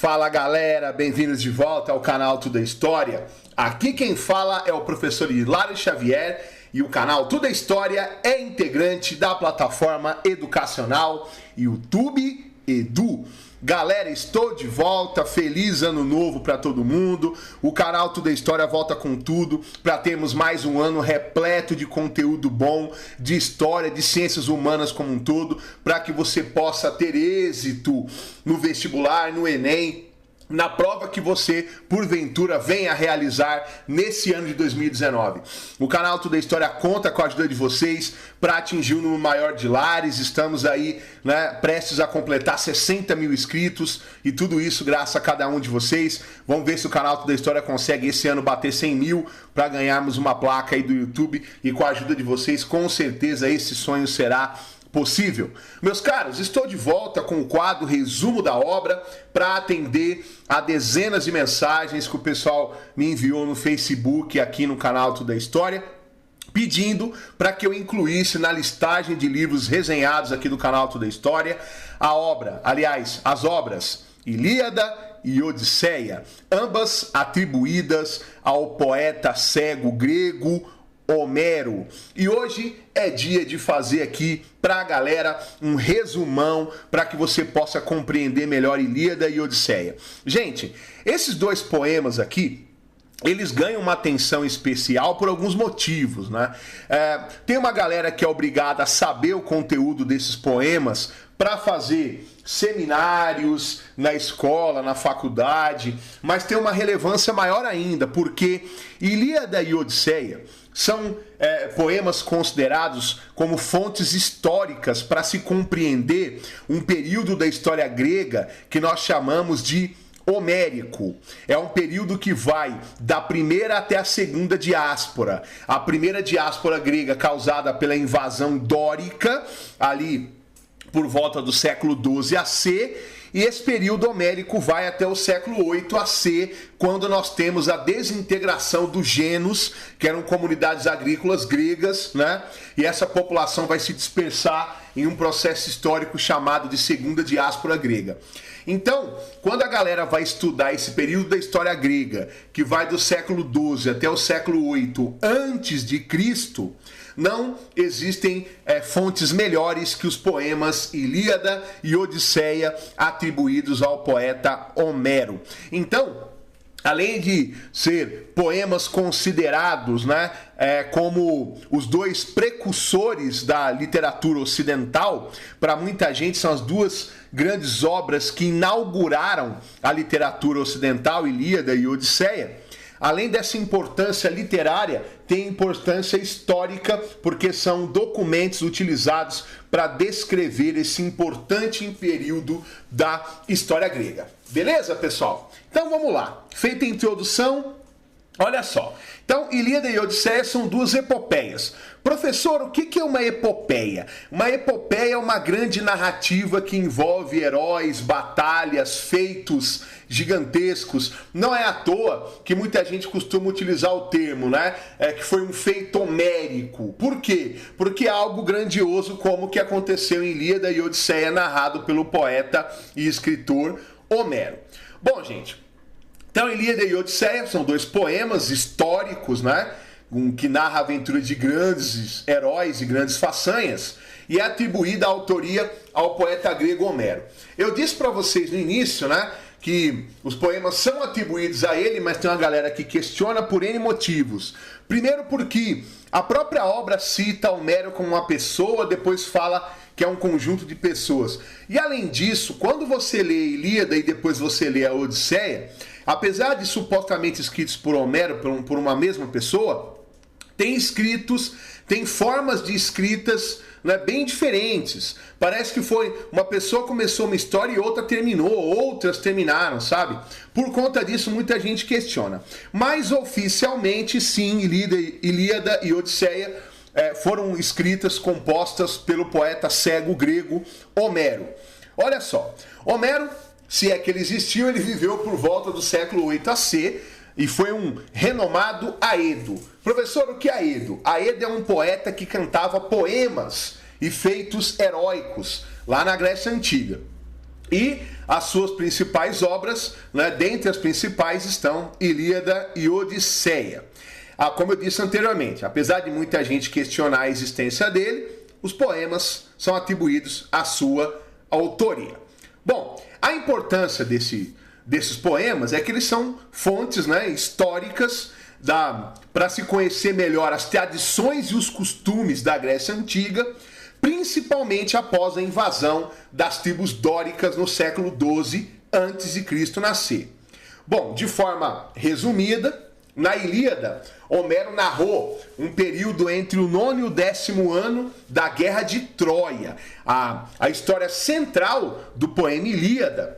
Fala galera, bem-vindos de volta ao canal Tudo é História. Aqui quem fala é o professor Hilário Xavier e o canal Tudo é História é integrante da plataforma educacional YouTube Edu. Galera, estou de volta, feliz ano novo para todo mundo. O canal Tudo é História volta com tudo para termos mais um ano repleto de conteúdo bom, de história, de ciências humanas como um todo, para que você possa ter êxito no vestibular, no Enem, na prova que você, porventura, venha a realizar nesse ano de 2019. O canal Tudo é História conta com a ajuda de vocês para atingir um número maior de lares. Estamos aí, prestes a completar 60 mil inscritos e tudo isso graças a cada um de vocês. Vamos ver se o canal Tudo é História consegue esse ano bater 100 mil para ganharmos uma placa aí do YouTube, e com a ajuda de vocês, com certeza, esse sonho será possível. Meus caros, estou de volta com o quadro Resumo da Obra para atender a dezenas de mensagens que o pessoal me enviou no Facebook aqui no canal Tudo é História, pedindo para que eu incluísse na listagem de livros resenhados aqui do canal Tudo é História as obras Ilíada e Odisseia, ambas atribuídas ao poeta cego grego Homero. E hoje é dia de fazer aqui para a galera um resumão para que você possa compreender melhor Ilíada e Odisseia. Gente, esses dois poemas aqui, eles ganham uma atenção especial por alguns motivos, né? Tem uma galera que é obrigada a saber o conteúdo desses poemas para fazer seminários na escola, na faculdade, mas tem uma relevância maior ainda, porque Ilíada e Odisseia são poemas considerados como fontes históricas para se compreender um período da história grega que nós chamamos de homérico. É um período que vai da primeira até a segunda diáspora. A primeira diáspora grega causada pela invasão dórica, ali por volta do século XII AC, e esse período homérico vai até o século VIII AC, quando nós temos a desintegração dos genos, que eram comunidades agrícolas gregas, né? E essa população vai se dispersar em um processo histórico chamado de Segunda Diáspora Grega. Então, quando a galera vai estudar esse período da história grega, que vai do século XII até o século VIII antes de Cristo, não existem fontes melhores que os poemas Ilíada e Odisseia atribuídos ao poeta Homero. Então, além de ser poemas considerados, como os dois precursores da literatura ocidental, para muita gente são as duas grandes obras que inauguraram a literatura ocidental, Ilíada e Odisseia. Além dessa importância literária, tem importância histórica, porque são documentos utilizados para descrever esse importante período da história grega. Beleza, pessoal? Então vamos lá. Feita a introdução, olha só. Então, Ilíada e Odisseia são duas epopeias. Professor, o que é uma epopeia? Uma epopeia é uma grande narrativa que envolve heróis, batalhas, feitos gigantescos. Não é à toa que muita gente costuma utilizar o termo, que foi um feito homérico. Por quê? Porque é algo grandioso como o que aconteceu em Ilíada e Odisseia, narrado pelo poeta e escritor Homero. Bom, gente, então Ilíada e Odisseia são dois poemas históricos, que narra a aventura de grandes heróis e grandes façanhas, e é atribuída a autoria ao poeta grego Homero. Eu disse para vocês no início, que os poemas são atribuídos a ele, mas tem uma galera que questiona por N motivos. Primeiro porque a própria obra cita Homero como uma pessoa, depois fala que é um conjunto de pessoas. E além disso, quando você lê Ilíada e depois você lê a Odisseia, apesar de supostamente escritos por Homero, por uma mesma pessoa, tem formas de escritas bem diferentes. Parece que foi uma pessoa começou uma história e outra terminou, outras terminaram, sabe? Por conta disso, muita gente questiona. Mas oficialmente, sim, Ilíada e Odisseia foram escritas, compostas pelo poeta cego grego Homero. Olha só, Homero, se é que ele existiu, ele viveu por volta do século VIII AC, e foi um renomado aedo. Professor, o que é aedo? Aedo é um poeta que cantava poemas e feitos heróicos lá na Grécia Antiga. E as suas principais obras, né, dentre as principais estão Ilíada e Odisseia. Como eu disse anteriormente, apesar de muita gente questionar a existência dele, os poemas são atribuídos à sua autoria. Bom, a importância desses poemas é que eles são fontes, né, históricas para se conhecer melhor as tradições e os costumes da Grécia Antiga, principalmente após a invasão das tribos dóricas no século XII a.C. nascer. Bom, de forma resumida, na Ilíada, Homero narrou um período entre o 9º e o 10º ano da Guerra de Troia. A história central do poema Ilíada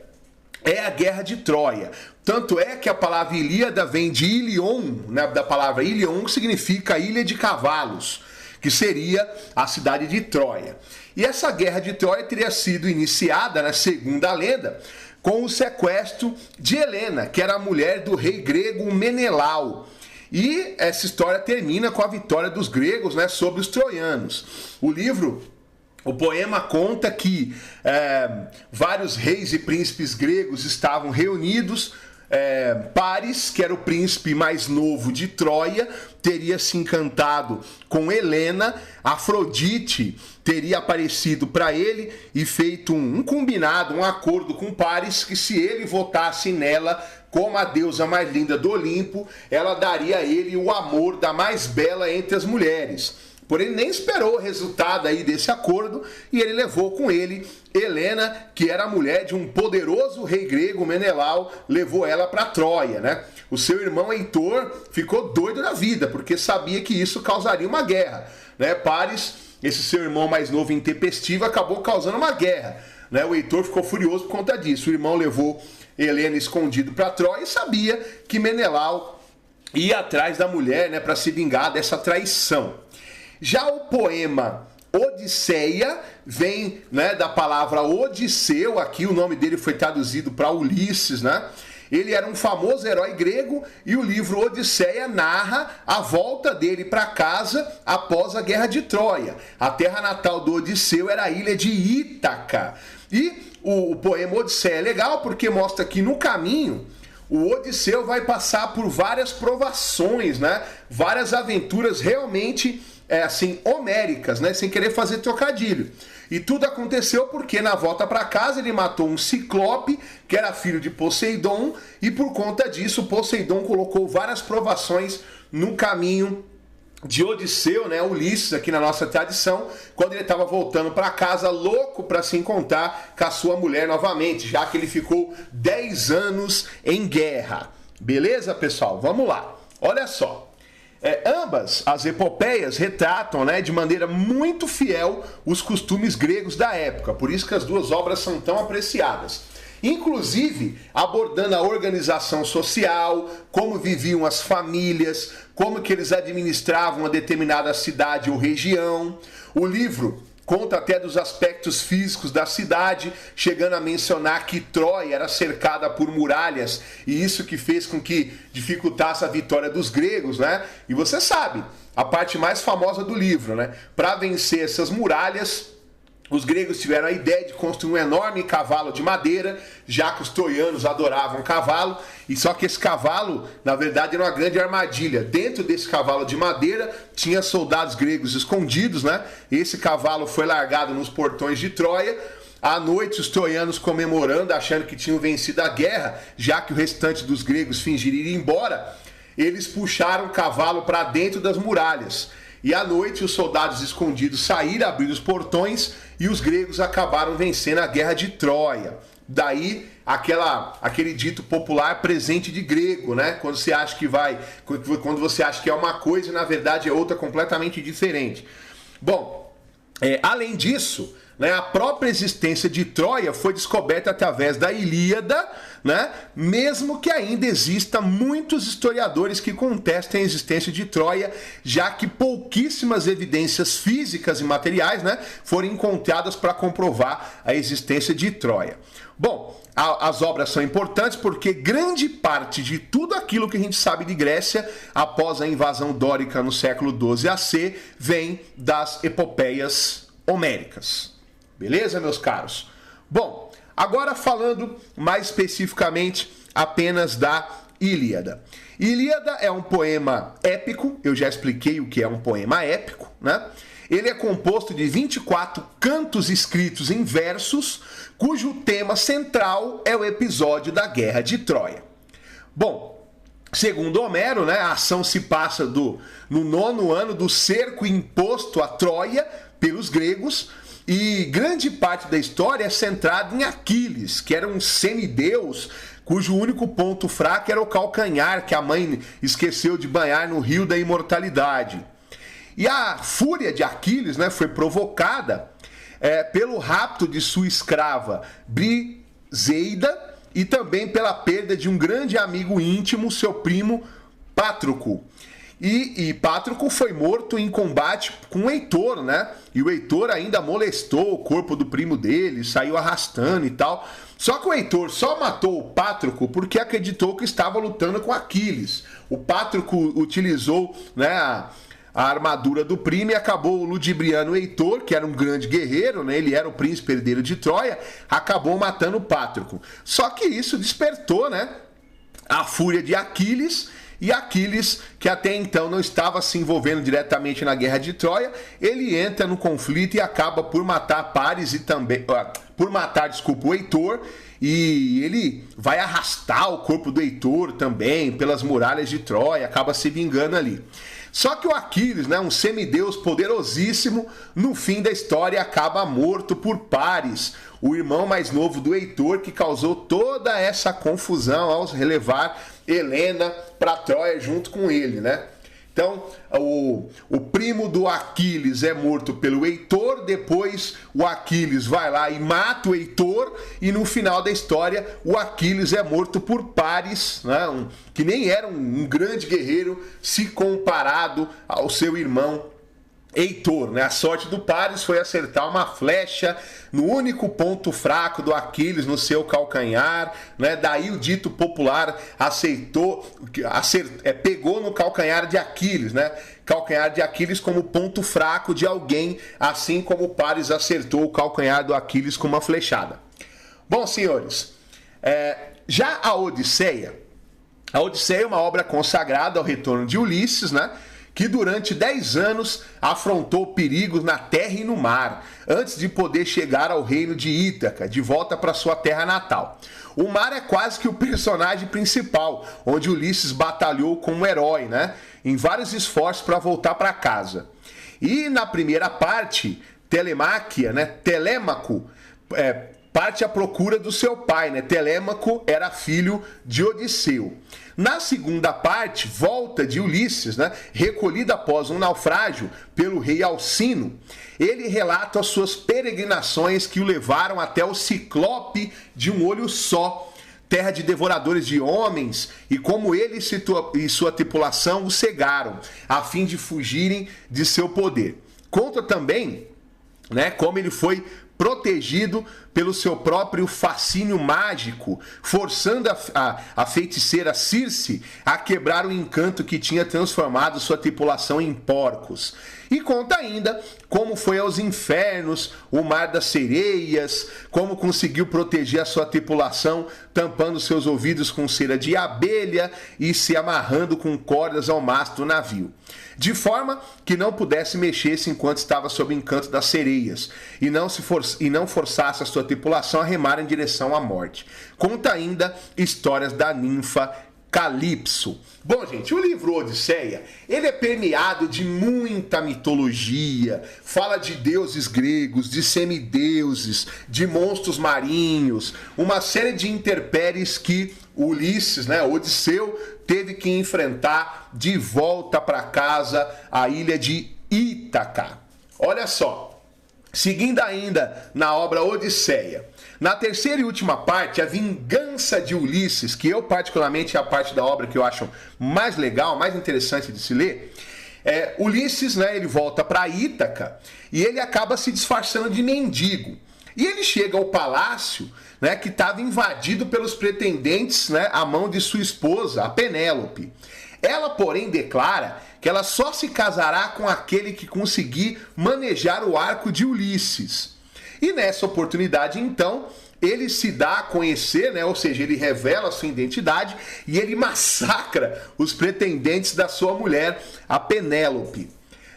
é a Guerra de Troia. Tanto é que a palavra Ilíada vem de Ilion, né, da palavra Ilion, que significa ilha de cavalos, que seria a cidade de Troia. E essa Guerra de Troia teria sido iniciada, né, segundo a lenda, com o sequestro de Helena, que era a mulher do rei grego Menelau. E essa história termina com a vitória dos gregos, né, sobre os troianos. O poema conta que vários reis e príncipes gregos estavam reunidos. Paris, que era o príncipe mais novo de Troia, teria se encantado com Helena. Afrodite teria aparecido para ele e feito um combinado, um acordo com Paris, que se ele votasse nela como a deusa mais linda do Olimpo, ela daria a ele o amor da mais bela entre as mulheres. Porém, nem esperou o resultado aí desse acordo e ele levou com ele Helena, que era a mulher de um poderoso rei grego, Menelau, levou ela para Troia, né? O seu irmão Heitor ficou doido da vida, porque sabia que isso causaria uma guerra, né? Paris, esse seu irmão mais novo e intempestivo, acabou causando uma guerra, né? O Heitor ficou furioso por conta disso. O irmão levou Helena escondido para Troia e sabia que Menelau ia atrás da mulher, né, para se vingar dessa traição. Já o poema Odisseia vem, né, da palavra Odisseu, aqui o nome dele foi traduzido para Ulisses, né? Ele era um famoso herói grego e o livro Odisseia narra a volta dele para casa após a Guerra de Troia. A terra natal do Odisseu era a ilha de Ítaca. E o poema Odisseia é legal porque mostra que no caminho o Odisseu vai passar por várias provações, né? Várias aventuras realmente assim, homéricas, né? Sem querer fazer trocadilho. E tudo aconteceu porque na volta para casa ele matou um ciclope, que era filho de Poseidon, e por conta disso Poseidon colocou várias provações no caminho de Odisseu, né, Ulisses, aqui na nossa tradição, quando ele estava voltando para casa louco para se encontrar com a sua mulher novamente, já que ele ficou 10 anos em guerra. Beleza, pessoal? Vamos lá. Olha só. Ambas as epopeias retratam, né, de maneira muito fiel os costumes gregos da época, por isso que as duas obras são tão apreciadas. Inclusive abordando a organização social, como viviam as famílias, como que eles administravam uma determinada cidade ou região. O livro conta até dos aspectos físicos da cidade, chegando a mencionar que Troia era cercada por muralhas, e isso que fez com que dificultasse a vitória dos gregos, né? E você sabe, a parte mais famosa do livro, né? Para vencer essas muralhas, os gregos tiveram a ideia de construir um enorme cavalo de madeira, já que os troianos adoravam cavalo, e só que esse cavalo, na verdade, era uma grande armadilha. Dentro desse cavalo de madeira, tinha soldados gregos escondidos, né? Esse cavalo foi largado nos portões de Troia. À noite, os troianos comemorando, achando que tinham vencido a guerra, já que o restante dos gregos fingiram ir embora, eles puxaram o cavalo para dentro das muralhas. E à noite os soldados escondidos saíram, abriram os portões e os gregos acabaram vencendo a Guerra de Troia. Daí aquele dito popular presente de grego, né? Quando você acha que é uma coisa e na verdade é outra completamente diferente. Bom, além disso, né, a própria existência de Troia foi descoberta através da Ilíada, né, mesmo que ainda exista muitos historiadores que contestem a existência de Troia, já que pouquíssimas evidências físicas e materiais, né, foram encontradas para comprovar a existência de Troia. Bom, as obras são importantes porque grande parte de tudo aquilo que a gente sabe de Grécia após a invasão dórica no século XII AC vem das epopeias homéricas. Beleza, meus caros? Bom, agora falando mais especificamente apenas da Ilíada. Ilíada é um poema épico, eu já expliquei o que é um poema épico, né? Ele é composto de 24 cantos escritos em versos, cujo tema central é o episódio da Guerra de Troia. Bom, segundo Homero, né, a ação se passa no 9º ano do cerco imposto a Troia pelos gregos, e grande parte da história é centrada em Aquiles, que era um semideus cujo único ponto fraco era o calcanhar que a mãe esqueceu de banhar no rio da imortalidade. E a fúria de Aquiles, né, foi provocada pelo rapto de sua escrava Briseida e também pela perda de um grande amigo íntimo, seu primo Pátroclo. E Pátroclo foi morto em combate com o Heitor, né? E o Heitor ainda molestou o corpo do primo dele, saiu arrastando e tal. Só que o Heitor só matou o Pátroclo porque acreditou que estava lutando com Aquiles. O Pátroclo utilizou, né, a armadura do primo e acabou ludibriando o Heitor, que era um grande guerreiro, né? Ele era o príncipe herdeiro de Troia, acabou matando o Pátroclo. Só que isso despertou, né, a fúria de Aquiles. E Aquiles, que até então não estava se envolvendo diretamente na guerra de Troia, ele entra no conflito e acaba por matar Paris e também o Heitor, e ele vai arrastar o corpo do Heitor também pelas muralhas de Troia, acaba se vingando ali. Só que o Aquiles, né, um semideus poderosíssimo, no fim da história acaba morto por Paris, o irmão mais novo do Heitor, que causou toda essa confusão ao relevar Helena para Troia junto com ele, né? Então, o primo do Aquiles é morto pelo Heitor, depois o Aquiles vai lá e mata o Heitor, e no final da história o Aquiles é morto por Paris, né? Que nem era um grande guerreiro se comparado ao seu irmão Heitor, né? A sorte do Paris foi acertar uma flecha no único ponto fraco do Aquiles, no seu calcanhar, né? Daí o dito popular pegou no calcanhar de Aquiles, né? Calcanhar de Aquiles como ponto fraco de alguém, assim como o Paris acertou o calcanhar do Aquiles com uma flechada. Bom, senhores, já a Odisseia é uma obra consagrada ao retorno de Ulisses, né? Que durante 10 anos afrontou perigos na terra e no mar, antes de poder chegar ao reino de Ítaca, de volta para sua terra natal. O mar é quase que o personagem principal, onde Ulisses batalhou como herói, né? Em vários esforços para voltar para casa. E na primeira parte, Telêmaco parte à procura do seu pai, né? Telêmaco era filho de Odisseu. Na segunda parte, volta de Ulisses, né? Recolhido após um naufrágio pelo rei Alcino. Ele relata as suas peregrinações que o levaram até o Ciclope de um olho só, terra de devoradores de homens, e como ele e sua tripulação o cegaram, a fim de fugirem de seu poder. Conta também, né, como ele foi protegido pelo seu próprio fascínio mágico, forçando a feiticeira Circe a quebrar o encanto que tinha transformado sua tripulação em porcos. E conta ainda como foi aos infernos, o mar das sereias, como conseguiu proteger a sua tripulação, tampando seus ouvidos com cera de abelha e se amarrando com cordas ao mastro do navio, de forma que não pudesse mexer-se enquanto estava sob o encanto das sereias, e não forçasse a sua tripulação a remar em direção à morte. Conta ainda histórias da ninfa Calipso. Bom, gente, o livro Odisseia, ele é permeado de muita mitologia, fala de deuses gregos, de semideuses, de monstros marinhos, uma série de intempéries que Ulisses, né, Odisseu, teve que enfrentar de volta para casa, a ilha de Ítaca. Olha só, seguindo ainda na obra Odisseia, na terceira e última parte, a vingança de Ulisses, que eu particularmente é a parte da obra que eu acho mais legal, mais interessante de se ler, Ulisses, né, ele volta para Ítaca e ele acaba se disfarçando de mendigo. E ele chega ao palácio, né, que estava invadido pelos pretendentes, né, à mão de sua esposa, a Penélope. Ela, porém, declara que ela só se casará com aquele que conseguir manejar o arco de Ulisses. E nessa oportunidade, então, ele se dá a conhecer, né? Ou seja, ele revela a sua identidade e ele massacra os pretendentes da sua mulher, a Penélope.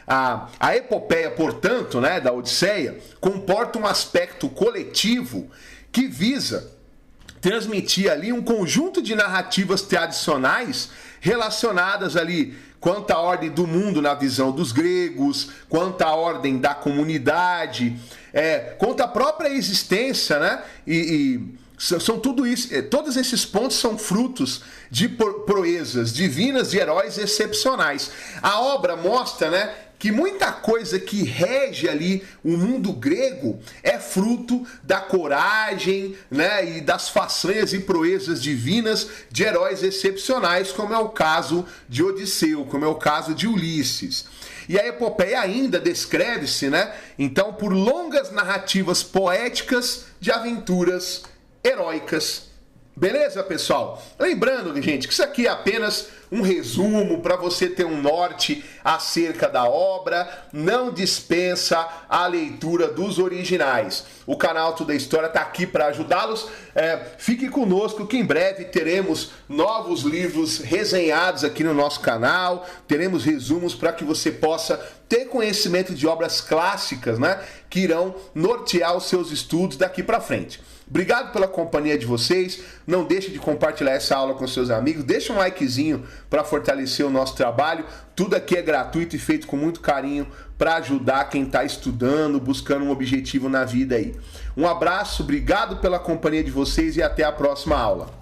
A epopeia, portanto, né, da Odisseia, comporta um aspecto coletivo que visa transmitir ali um conjunto de narrativas tradicionais relacionadas ali quanto à ordem do mundo na visão dos gregos, quanto à ordem da comunidade, quanto à própria existência, né? São tudo isso, todos esses pontos são frutos de proezas divinas, de heróis excepcionais. A obra mostra, né, que muita coisa que rege ali o mundo grego é fruto da coragem, né, e das façanhas e proezas divinas de heróis excepcionais, como é o caso de Odisseu, como é o caso de Ulisses. E a epopeia ainda descreve-se, né, então, por longas narrativas poéticas de aventuras heróicas. Beleza, pessoal? Lembrando, gente, que isso aqui é apenas um resumo para você ter um norte acerca da obra. Não dispensa a leitura dos originais. O canal Tudo é História está aqui para ajudá-los. Fique conosco que em breve teremos novos livros resenhados aqui no nosso canal. Teremos resumos para que você possa ter conhecimento de obras clássicas, né, que irão nortear os seus estudos daqui para frente. Obrigado pela companhia de vocês. Não deixe de compartilhar essa aula com seus amigos. Deixa um likezinho para fortalecer o nosso trabalho. Tudo aqui é gratuito e feito com muito carinho para ajudar quem está estudando, buscando um objetivo na vida aí. Um abraço, obrigado pela companhia de vocês e até a próxima aula.